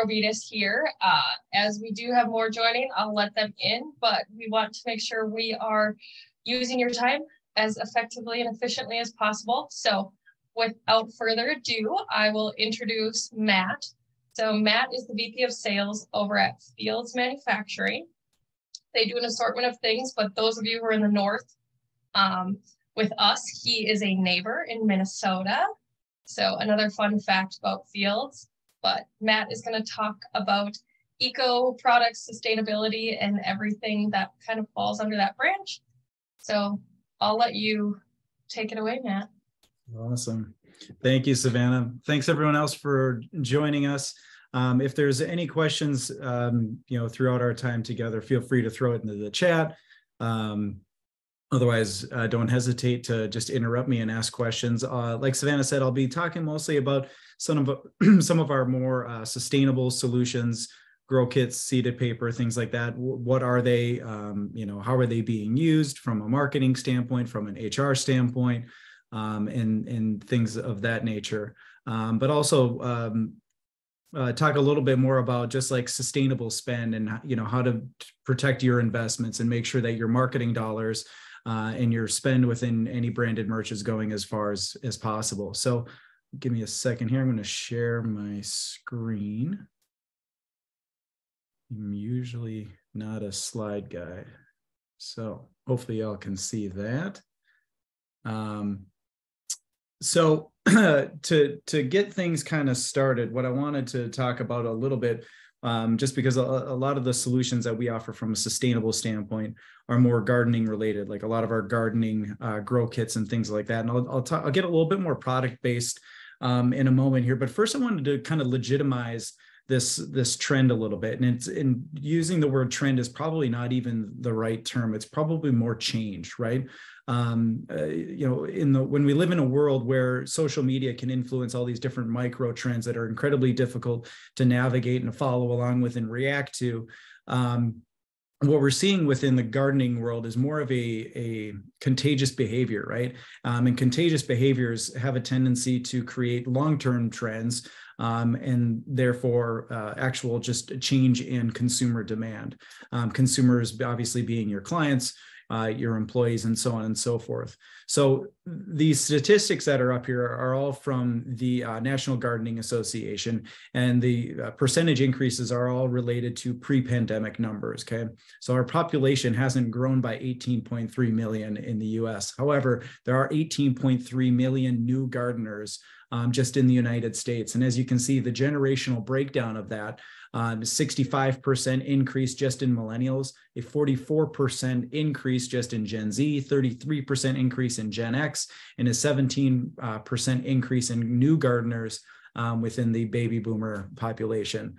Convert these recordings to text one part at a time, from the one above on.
Probetus here. As we do have more joining, I'll let them in, but we want to make sure we are using your time as effectively and efficiently as possible. So without further ado, I will introduce Matt. So Matt is the VP of Sales over at Fields Manufacturing. They do an assortment of things, but those of you who are in the north with us, he is a neighbor in Minnesota. So another fun fact about Fields, but Matt is going to talk about eco products, sustainability, and everything that kind of falls under that branch. So I'll let you take it away, Matt. Awesome. Thank you, Savannah. Thanks everyone else for joining us. If there's any questions, throughout our time together, feel free to throw it into the chat. Otherwise, don't hesitate to just interrupt me and ask questions. Like Savannah said, I'll be talking mostly about some of our more sustainable solutions, grow kits, seeded paper, things like that. What are they? How are they being used from a marketing standpoint, from an HR standpoint, and things of that nature. But also talk a little bit more about just like sustainable spend and how to protect your investments and make sure that your marketing dollars and your spend within any branded merch is going as far as possible. So give me a second here. I'm going to share my screen. I'm usually not a slide guy, so hopefully y'all can see that. So to get things kind of started, what I wanted to talk about a little bit, just because a lot of the solutions that we offer from a sustainable standpoint are more gardening related, like a lot of our gardening grow kits and things like that. And I'll get a little bit more product based in a moment here. But first I wanted to kind of legitimize this trend a little bit. And using the word trend is probably not even the right term. It's probably more change, right? When we live in a world where social media can influence all these different micro trends that are incredibly difficult to navigate and follow along with and react to, what we're seeing within the gardening world is more of a contagious behavior, right? And contagious behaviors have a tendency to create long-term trends and therefore actual just change in consumer demand. Consumers obviously being your clients, your employees, and so on and so forth. So these statistics that are up here are all from the National Gardening Association, and the percentage increases are all related to pre-pandemic numbers, okay? So our population hasn't grown by 18.3 million in the US. However, there are 18.3 million new gardeners just in the United States. And as you can see, the generational breakdown of that, 65% increase just in millennials, a 44% increase just in Gen Z, 33% increase in Gen X, and a 17% increase in new gardeners within the baby boomer population.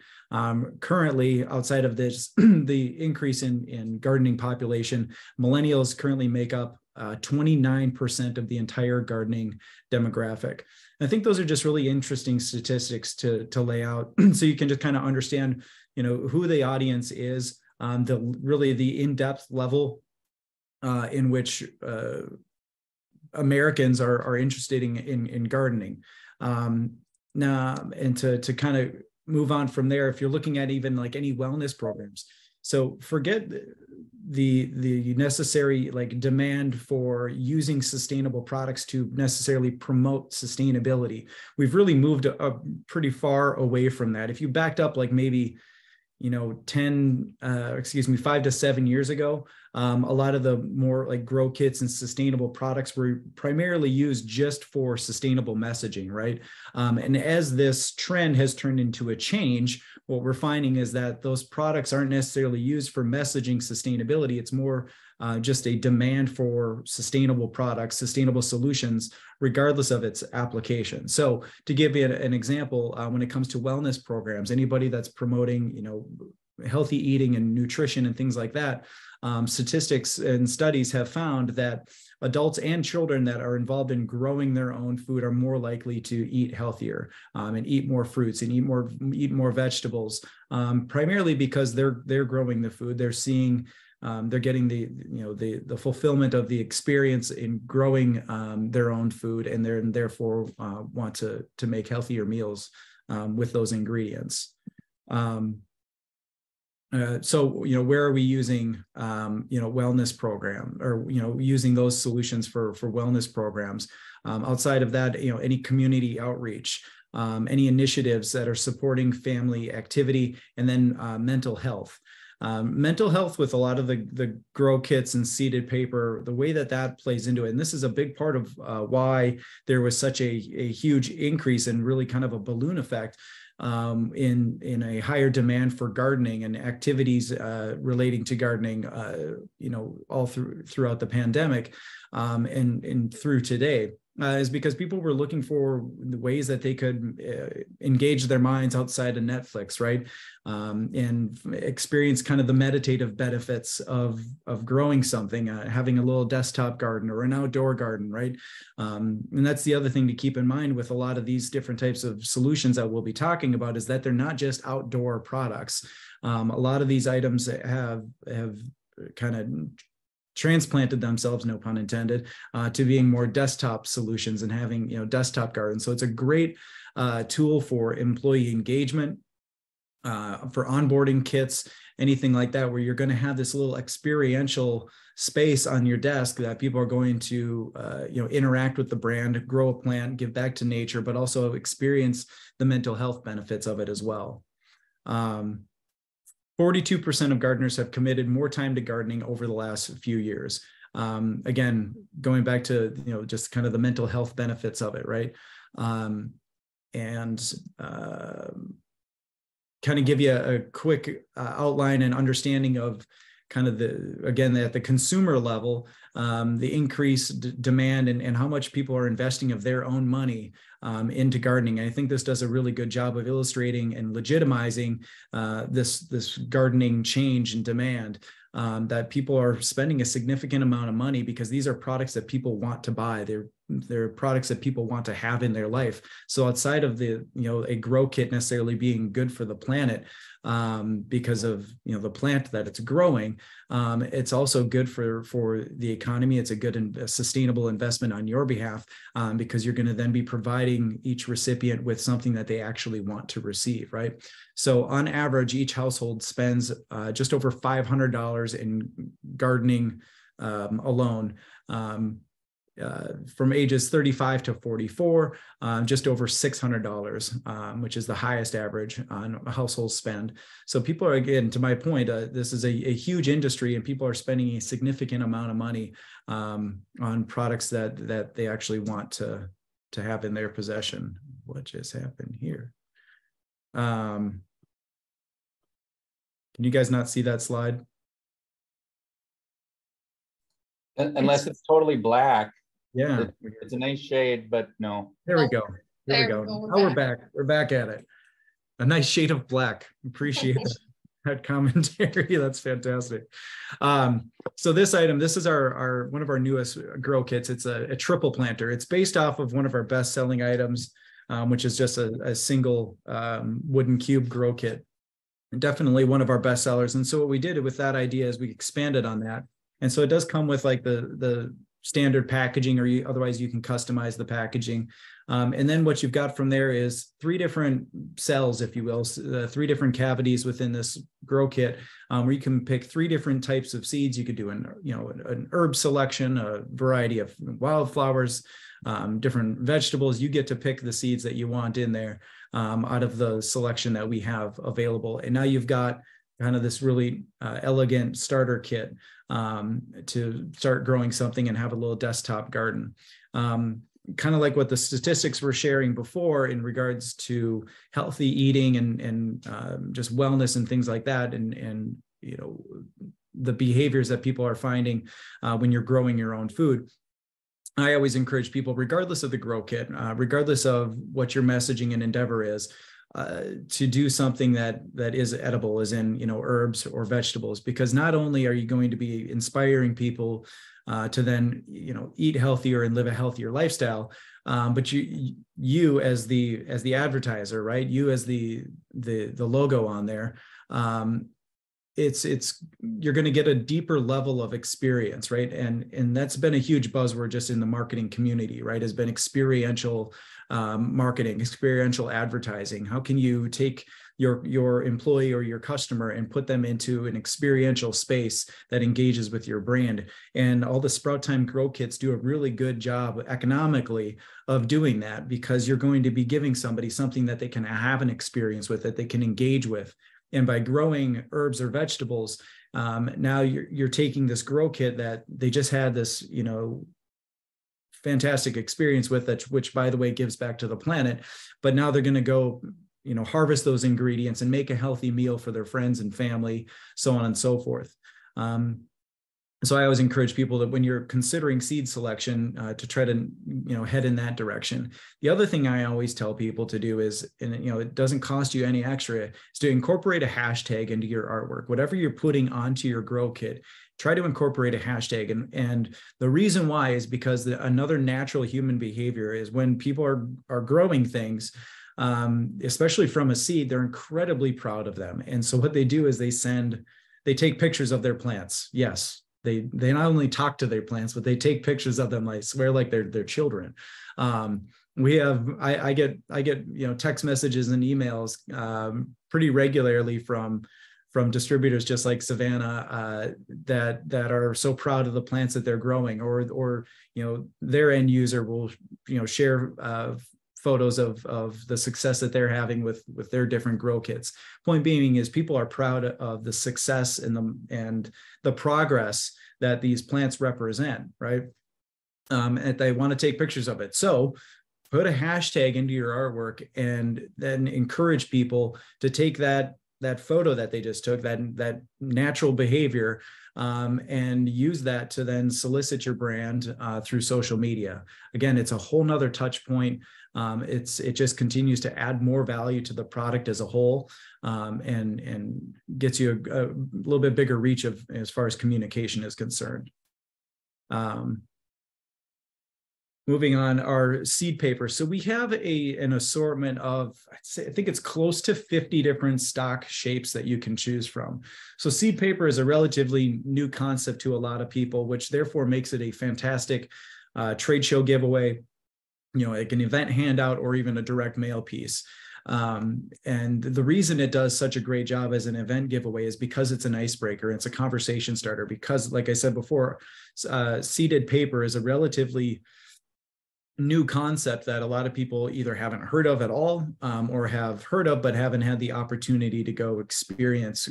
Currently, outside of this, the increase in gardening population, millennials currently make up 29% of the entire gardening demographic. And I think those are just really interesting statistics to lay out, so you can just kind of understand, who the audience is, the in-depth level in which Americans are interested in gardening. Now, and to kind of move on from there, if you're looking at even like any wellness programs, so forget the necessary demand for using sustainable products to necessarily promote sustainability. We've really moved pretty far away from that. If you backed up maybe 5 to 7 years ago, a lot of the more grow kits and sustainable products were primarily used just for sustainable messaging, right? And as this trend has turned into a change, what we're finding is that those products aren't necessarily used for messaging sustainability. It's more just a demand for sustainable products, sustainable solutions, regardless of its application. So to give you an example, when it comes to wellness programs, anybody that's promoting, healthy eating and nutrition and things like that, statistics and studies have found that adults and children that are involved in growing their own food are more likely to eat healthier and eat more fruits and eat more vegetables, primarily because they're growing the food. They're seeing they're getting the fulfillment of the experience in growing their own food, and therefore want to make healthier meals with those ingredients. So, where are we using, wellness program, or, using those solutions for wellness programs? Outside of that, any community outreach, any initiatives that are supporting family activity, and then mental health. Mental health with a lot of the grow kits and seeded paper, the way that plays into it. And this is a big part of why there was such a huge increase and really kind of a balloon effect in a higher demand for gardening and activities relating to gardening, all throughout the pandemic and through today. Is because people were looking for the ways that they could engage their minds outside of Netflix, right? And experience kind of the meditative benefits of growing something, having a little desktop garden or an outdoor garden, right? And that's the other thing to keep in mind with a lot of these different types of solutions that we'll be talking about, is that they're not just outdoor products. A lot of these items have kind of transplanted themselves, no pun intended, to being more desktop solutions and having, desktop gardens. So it's a great tool for employee engagement, for onboarding kits, anything like that, where you're going to have this little experiential space on your desk that people are going to, interact with the brand, grow a plant, give back to nature, but also experience the mental health benefits of it as well. 42% of gardeners have committed more time to gardening over the last few years. Again, going back to, just kind of the mental health benefits of it, right? And kind of give you a quick outline and understanding of kind of at the consumer level, the increased demand and how much people are investing of their own money into gardening. And I think this does a really good job of illustrating and legitimizing this gardening change in demand, that people are spending a significant amount of money because these are products that people want to buy. They're products that people want to have in their life. So outside of a grow kit necessarily being good for the planet, because of the plant that it's growing, it's also good for the economy. It's a good and sustainable investment on your behalf, because you're going to then be providing each recipient with something that they actually want to receive, right? So on average, each household spends just over $500 in gardening alone. From ages 35 to 44, just over $600, which is the highest average on a household spend. So people are, again, to my point, this is a huge industry, and people are spending a significant amount of money on products that they actually want to have in their possession. What just happened here? Can you guys not see that slide? Unless it's totally black. Yeah, it's a nice shade, but no. There we go. There we go. Now we're back. We're back at it. A nice shade of black. Appreciate that commentary. That's fantastic. So this item, this is our one of our newest grow kits. It's a triple planter. It's based off of one of our best-selling items, which is just a single wooden cube grow kit. And definitely one of our best sellers. And so what we did with that idea is we expanded on that. And so it does come with like the standard packaging, or otherwise you can customize the packaging. And then what you've got from there is 3 different cells, if you will, 3 different cavities within this grow kit, where you can pick 3 different types of seeds. You could do an herb selection, a variety of wildflowers, different vegetables. You get to pick the seeds that you want in there out of the selection that we have available. And now you've got kind of this really elegant starter kit to start growing something and have a little desktop garden. Kind of like what the statistics were sharing before in regards to healthy eating and just wellness and things like that, and the behaviors that people are finding when you're growing your own food. I always encourage people, regardless of the grow kit, regardless of what your messaging and endeavor is, to do something that is edible, as in herbs or vegetables, because not only are you going to be inspiring people to then eat healthier and live a healthier lifestyle, but you as the advertiser, right? You as the logo on there, you're going to get a deeper level of experience, right? And that's been a huge buzzword just in the marketing community, right? Has been experiential marketing, experiential advertising. How can you take your employee or your customer and put them into an experiential space that engages with your brand. And all the Sprout Time Grow Kits do a really good job economically of doing that, because you're going to be giving somebody something that they can have an experience with, that they can engage with. And by growing herbs or vegetables, now you're taking this grow kit that they just had this, fantastic experience with it, which by the way gives back to the planet. But now they're going to go, harvest those ingredients and make a healthy meal for their friends and family, so on and so forth. So I always encourage people that when you're considering seed selection, to try to, head in that direction. The other thing I always tell people to do is, and it doesn't cost you any extra, is to incorporate a hashtag into your artwork. Whatever you're putting onto your grow kit, try to incorporate a hashtag. And the reason why is because another natural human behavior is when people are growing things, especially from a seed, they're incredibly proud of them. And so what they do is they take pictures of their plants. Yes. They not only talk to their plants, but they take pictures of them, I swear, like they're children. I get text messages and emails pretty regularly from distributors just like Savannah that are so proud of the plants that they're growing, or their end user will share photos of the success that they're having with their different grow kits. Point being is people are proud of the success and the progress that these plants represent, right? And they want to take pictures of it. So put a hashtag into your artwork and then encourage people to take that photo that they just took, that natural behavior, and use that to then solicit your brand through social media. Again, it's a whole nother touch point. It just continues to add more value to the product as a whole, and gets you a little bit bigger reach as far as communication is concerned. Moving on, our seed paper. So we have an assortment of, I think it's close to 50 different stock shapes that you can choose from. So seed paper is a relatively new concept to a lot of people, which therefore makes it a fantastic trade show giveaway, like an event handout or even a direct mail piece. And the reason it does such a great job as an event giveaway is because it's an icebreaker. It's a conversation starter, because like I said before, seeded paper is a relatively new concept that a lot of people either haven't heard of at all, or have heard of but haven't had the opportunity to go experience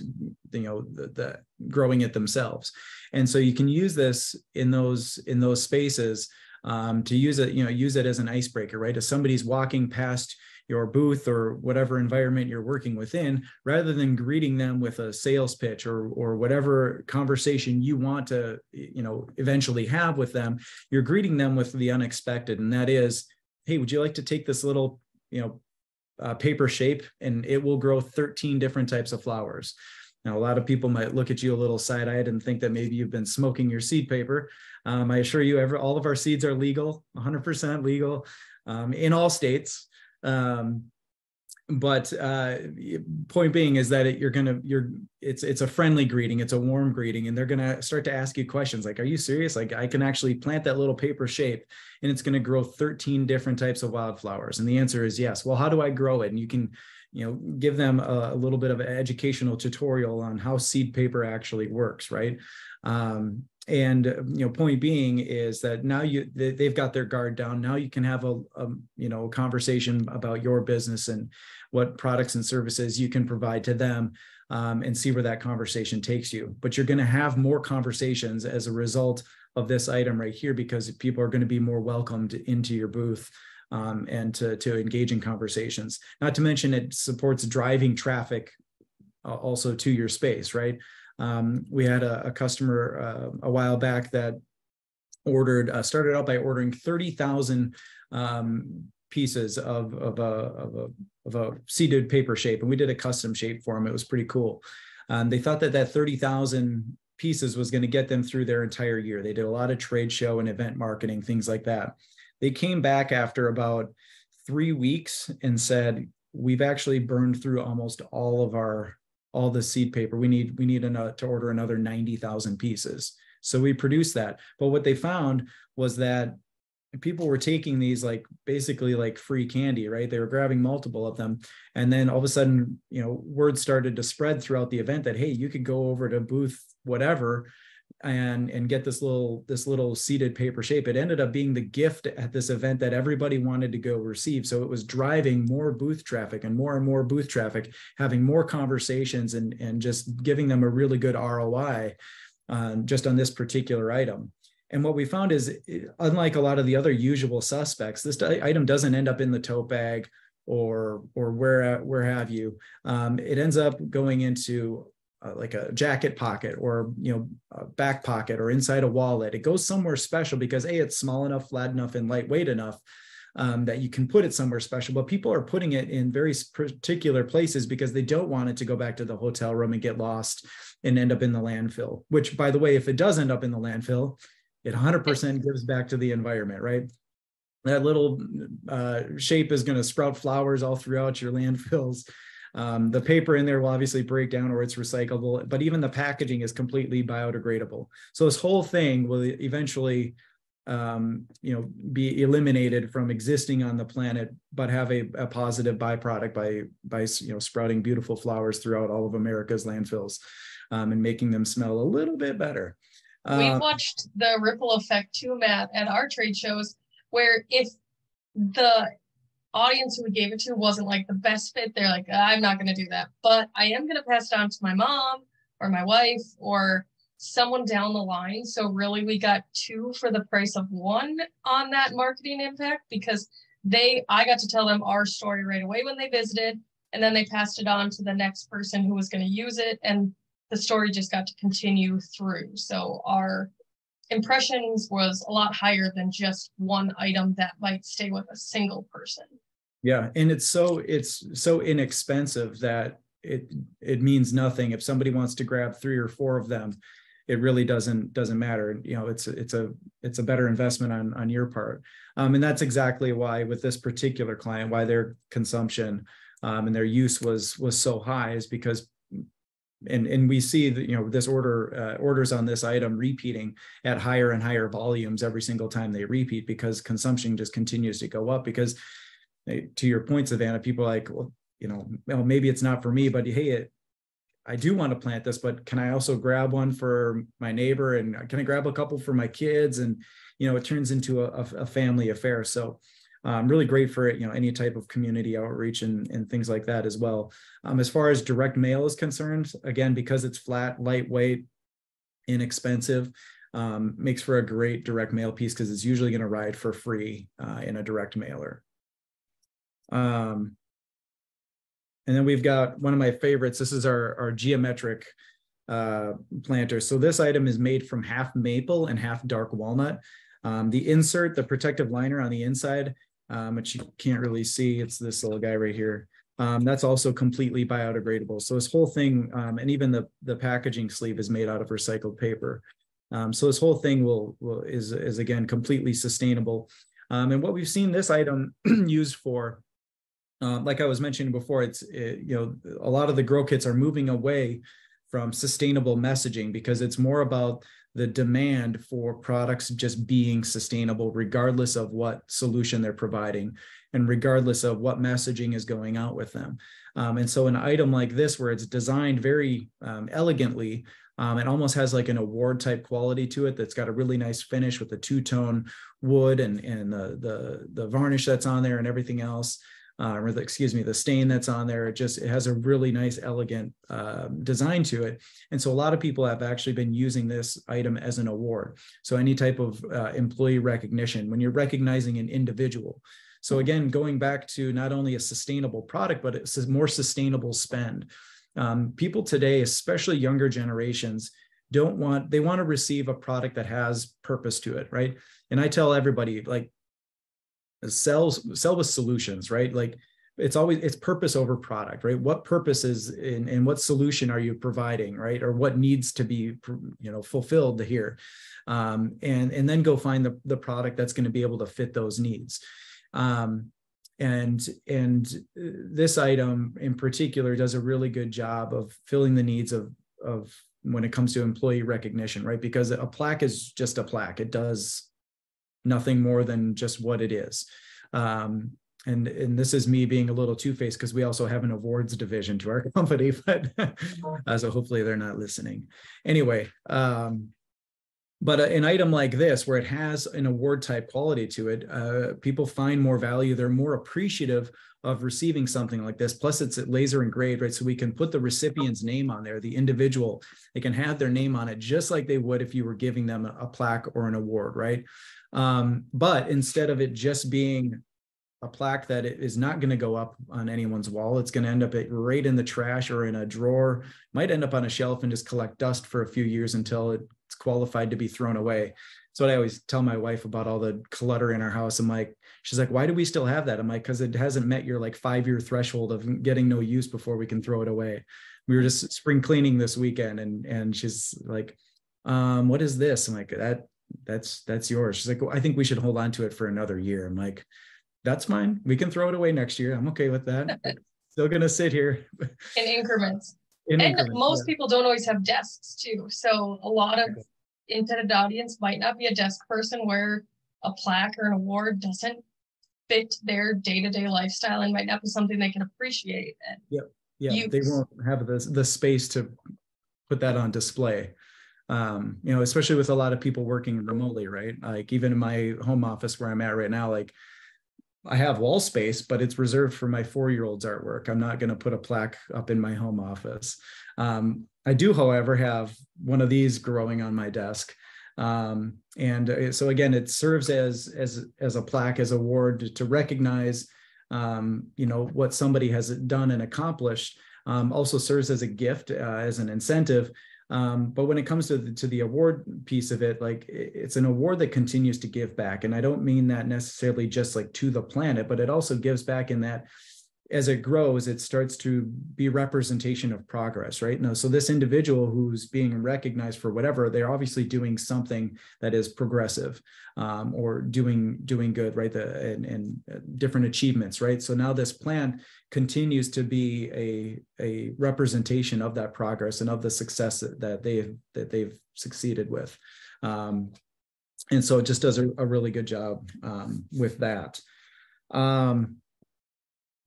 the growing it themselves. And so you can use this in those spaces to use it as an icebreaker, right? If somebody's walking past your booth or whatever environment you're working within, rather than greeting them with a sales pitch or whatever conversation you want to, eventually have with them, you're greeting them with the unexpected. And that is, hey, would you like to take this little, paper shape, and it will grow 13 different types of flowers. Now, a lot of people might look at you a little side-eyed and think that maybe you've been smoking your seed paper. I assure you, all of our seeds are legal, 100% legal, in all states. But point being is that it's a friendly greeting, it's a warm greeting, and they're gonna start to ask you questions like, are you serious? Like, I can actually plant that little paper shape and it's gonna grow 13 different types of wildflowers. And the answer is yes. Well, how do I grow it? And you can give them a little bit of an educational tutorial on how seed paper actually works, right? And point being is that now they've got their guard down. Now you can have a conversation about your business and what products and services you can provide to them, and see where that conversation takes you. But you're going to have more conversations as a result of this item right here, because people are going to be more welcomed into your booth, and to engage in conversations. Not to mention it supports driving traffic also to your space, right? We had a customer a while back that started out by ordering 30,000 pieces of a seeded paper shape, and we did a custom shape for them. It was pretty cool. They thought that 30,000 pieces was going to get them through their entire year. They did a lot of trade show and event marketing, things like that. They came back after about 3 weeks and said, we've actually burned through almost all the seed paper. We need to order another 90,000 pieces. So we produced that. But what they found was that people were taking these like basically like free candy, right? They were grabbing multiple of them. And then all of a sudden, word started to spread throughout the event that, hey, you could go over to booth whatever and get this little seated paper shape. It ended up being the gift at this event that everybody wanted to go receive. So it was driving more booth traffic and more booth traffic, having more conversations and just giving them a really good ROI just on this particular item. And what we found is, unlike a lot of the other usual suspects, this item doesn't end up in the tote bag or where have you. It ends up going into like a jacket pocket or a back pocket or inside a wallet. It goes somewhere special because it's small enough, flat enough, and lightweight enough that you can put it somewhere special. But people are putting it in very particular places because they don't want it to go back to the hotel room and get lost and end up in the landfill. Which, by the way, if it does end up in the landfill, it 100% gives back to the environment, right? That little shape is going to sprout flowers all throughout your landfills. The paper in there will obviously break down or it's recyclable, but even the packaging is completely biodegradable. So this whole thing will eventually, be eliminated from existing on the planet, but have a positive byproduct by sprouting beautiful flowers throughout all of America's landfills and making them smell a little bit better. We've watched the ripple effect too, Matt, at our trade shows, where if the audience who we gave it to wasn't like the best fit, they're like, I'm not going to do that, but I am going to pass it on to my mom or my wife or someone down the line. So really we got 2 for the price of 1 on that marketing impact, because I got to tell them our story right away when they visited, and then they passed it on to the next person who was going to use it, and the story just got to continue through. So our impressions was a lot higher than just one item that might stay with a single person. Yeah, and it's so inexpensive that it means nothing. If somebody wants to grab 3 or 4 of them, it really doesn't matter. It's a better investment on your part. And that's exactly why with this particular client, why their consumption and their use was so high, is because and we see that this orders on this item repeating at higher and higher volumes every single time they repeat, because consumption just continues to go up. Because to your point, Savannah, people are like, well, maybe it's not for me, but hey, I do want to plant this, but can I also grab one for my neighbor, and can I grab a couple for my kids? And it turns into a family affair. So really great for any type of community outreach and things like that as well. As far as direct mail is concerned, again, because it's flat, lightweight, inexpensive, makes for a great direct mail piece, because it's usually going to ride for free in a direct mailer. And then we've got one of my favorites. This is our geometric planter. So this item is made from half maple and half dark walnut. The insert, the protective liner on the inside, which you can't really see, it's this little guy right here. That's also completely biodegradable. So this whole thing, and even the packaging sleeve is made out of recycled paper. So this whole thing is again completely sustainable. And what we've seen this item used for, like I was mentioning before, a lot of the grow kits are moving away from sustainable messaging, because it's more about the demand for products just being sustainable, regardless of what solution they're providing and regardless of what messaging is going out with them. And so an item like this, where it's designed very elegantly, it almost has like an award type quality to it, that's got a really nice finish with the 2-tone wood and the varnish that's on there and everything else. The stain that's on there. It has a really nice, elegant design to it. And so a lot of people have actually been using this item as an award. So any type of employee recognition, when you're recognizing an individual. So again, going back to not only a sustainable product, but it's a more sustainable spend. People today, especially younger generations, they want to receive a product that has purpose to it, right? And I tell everybody, like, sell with solutions, right? Like it's purpose over product, right? What purpose is and what solution are you providing, right? Or what needs to be, fulfilled here, and then go find the product that's going to be able to fit those needs. And this item in particular does a really good job of filling the needs of when it comes to employee recognition, right? Because a plaque is just a plaque. It does nothing more than just what it is. And this is me being a little two-faced because we also have an awards division to our company, but so hopefully they're not listening. Anyway, but an item like this, where it has an award type quality to it, people find more value. They're more appreciative of receiving something like this. Plus it's laser engraved, right? So we can put the recipient's name on there, the individual, they can have their name on it just like they would if you were giving them a plaque or an award, right? But instead of it just being a plaque that is not going to go up on anyone's wall, it's going to end up right in the trash or in a drawer, might end up on a shelf and just collect dust for a few years until it's qualified to be thrown away. So I always tell my wife about all the clutter in our house. I'm like, she's like, why do we still have that? I'm like, because it hasn't met your like 5-year threshold of getting no use before we can throw it away. We were just spring cleaning this weekend, and she's like, what is this? I'm like, that's yours. She's like, well, I think we should hold on to it for another year. I'm like, that's fine. We can throw it away next year. I'm okay with that. Still going to sit here. In increments. Most yeah. people don't always have desks too. So a lot of intended audience might not be a desk person, where a plaque or an award doesn't fit their day-to-day lifestyle and might not be something they can appreciate. And yeah, they won't have the space to put that on display. You know, especially with a lot of people working remotely, right? Like even in my home office where I'm at right now, like I have wall space, but it's reserved for my 4-year-old's artwork. I'm not going to put a plaque up in my home office. I do, however, have one of these growing on my desk. And so again, it serves as a plaque, as a award to recognize, you know, what somebody has done and accomplished. Also serves as a gift, as an incentive. But when it comes to the award piece of it, like it's an award that continues to give back. And I don't mean that necessarily just like to the planet, but it also gives back in that as it grows, it starts to be representation of progress, right? Now, so this individual who's being recognized for whatever, they're obviously doing something that is progressive, or doing good, right? And different achievements, right? So now this plant continues to be a representation of that progress and of the success that they've succeeded with. And so it just does a really good job with that.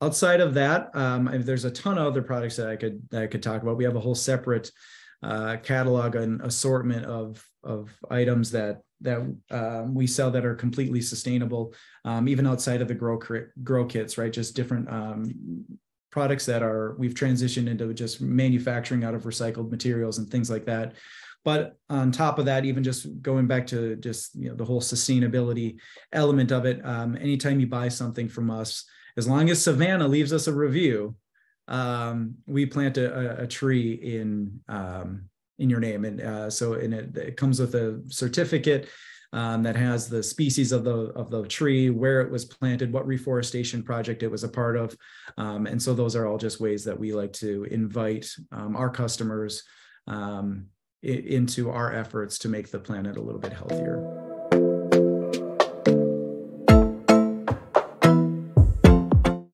Outside of that, there's a ton of other products that I could talk about. We have a whole separate catalog and assortment of items that we sell that are completely sustainable, even outside of the grow kits, right? Just different products that we've transitioned into just manufacturing out of recycled materials and things like that. But on top of that, even just going back to just, you know, the whole sustainability element of it, anytime you buy something from us, as long as Savannah leaves us a review, we plant a tree in your name. And so it comes with a certificate that has the species of the tree, where it was planted, what reforestation project it was a part of. And so those are all just ways that we like to invite our customers into our efforts to make the planet a little bit healthier.